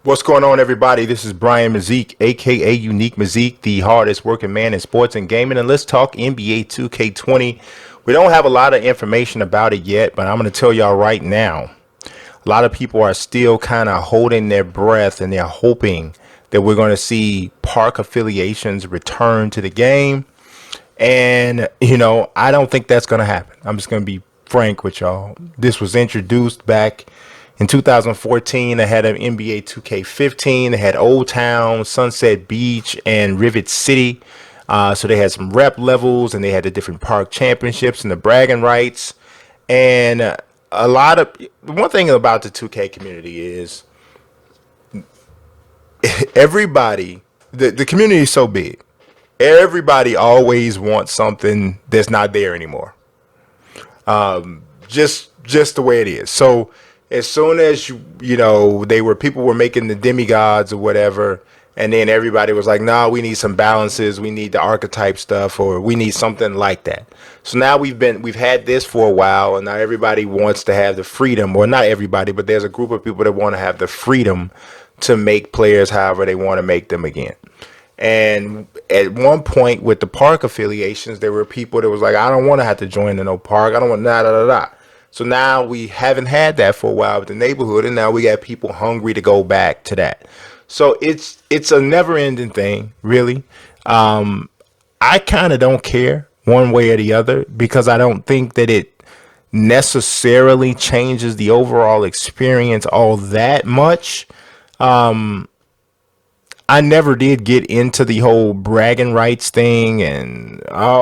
What's going on, everybody? This is Brian Mazique, aka Unique Mazique, the hardest working man in sports and gaming. And let's talk NBA 2K20. We don't have a lot of information about it yet, but I'm going to tell y'all right now. A lot of people are still kind of holding their breath and they're hoping that we're going to see park affiliations return to the game. And, I don't think that's going to happen. I'm just going to be frank with y'all. This was introduced back in 2014. They had an NBA 2K15. They had Old Town, Sunset Beach, and Rivet City. So they had some rep levels, and they had the different park championships and the bragging rights. And a lot of one thing about the 2K community is everybody, the community is so big. Everybody always wants something that's not there anymore. Just the way it is. So as soon as people were making the demigods or whatever, and then everybody was like, "Nah, we need some balances. We need the archetype stuff, or we need something like that." So now we've had this for a while, and now everybody wants to have the freedom, or not everybody, but there's a group of people that want to have the freedom to make players however they want to make them again. And at one point with the park affiliations, there were people that was like, I don't want to have to join the no park. I don't want da da da da. So now we haven't had that for a while with the neighborhood, and now we got people hungry to go back to that. So it's a never ending thing, really. I kind of don't care one way or the other because I don't think that it necessarily changes the overall experience all that much. I never did get into the whole bragging rights thing and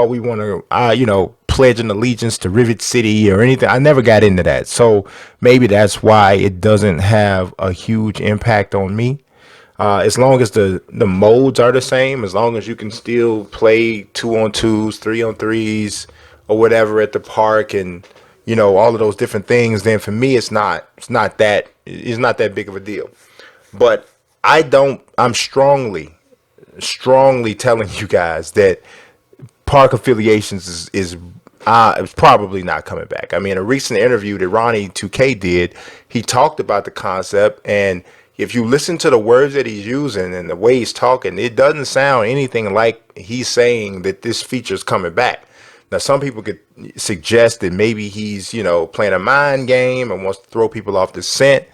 we want to pledge an allegiance to Rivet City or anything. I never got into that. So maybe that's why it doesn't have a huge impact on me. As long as the modes are the same, as long as you can still play 2-on-2s, 3-on-3s, or whatever at the park, and all of those different things, then for me it's not that big of a deal. But I'm strongly telling you guys that park affiliations is probably not coming back. I mean, a recent interview that Ronnie 2K did, he talked about the concept, and if you listen to the words that he's using and the way he's talking, it doesn't sound anything like he's saying that this feature is coming back. Now, some people could suggest that maybe he's, playing a mind game and wants to throw people off the scent.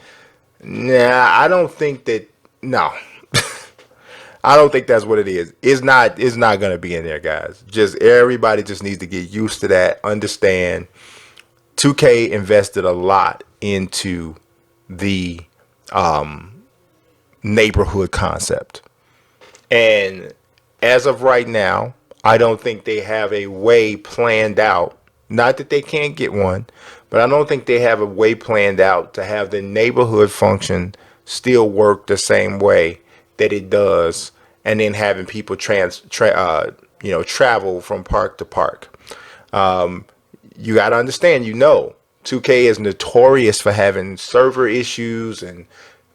Nah, I don't think that. No, I don't think that's what it is. It's not gonna be in there, guys. Just everybody just needs to get used to that. Understand, 2K invested a lot into the neighborhood concept, and as of right now, I don't think they have a way planned out. Not that they can't get one, but I don't think they have a way planned out to have the neighborhood function still work the same way that it does, and then having people travel from park to park. You got to understand, 2K is notorious for having server issues and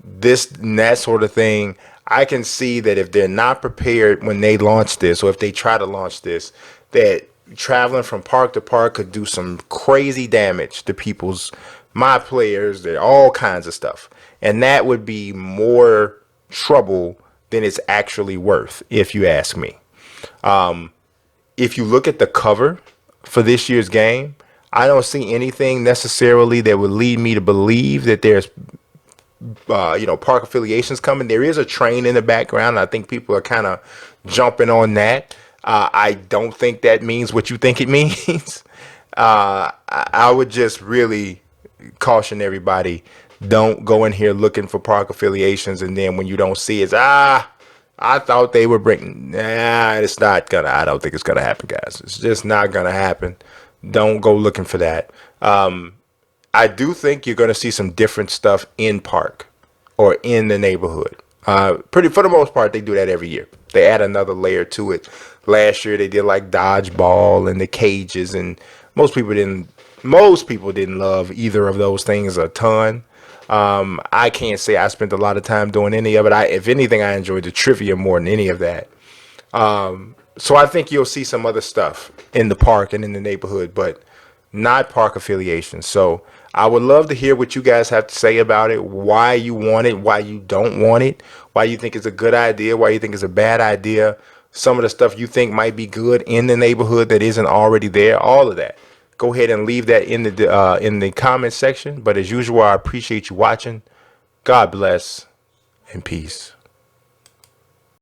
this and that sort of thing. I can see that if they're not prepared when they launch this, or if they try to launch this, that traveling from park to park could do some crazy damage to my players, all kinds of stuff. And that would be more trouble than it's actually worth, if you ask me. If you look at the cover for this year's game, I don't see anything necessarily that would lead me to believe that there's park affiliations coming. There is a train in the background. I think people are kind of jumping on that. I don't think that means what you think it means. I would just really caution everybody, don't go in here looking for park affiliations, and then when you don't see it, I thought they were bringing. It's not gonna. I don't think it's gonna happen, guys. It's just not gonna happen. Don't go looking for that. I do think you're gonna see some different stuff in park or in the neighborhood. Pretty for the most part, they do that every year. They add another layer to it. Last year they did like dodgeball and the cages, and most people didn't love either of those things a ton. I can't say I spent a lot of time doing any of it. If anything, I enjoyed the trivia more than any of that. So I think you'll see some other stuff in the park and in the neighborhood, but not park affiliations. So I would love to hear what you guys have to say about it, why you want it, why you don't want it, why you think it's a good idea, why you think it's a bad idea, some of the stuff you think might be good in the neighborhood that isn't already there, all of that. Go ahead and leave that in the comment section. But as usual, I appreciate you watching. God bless and peace.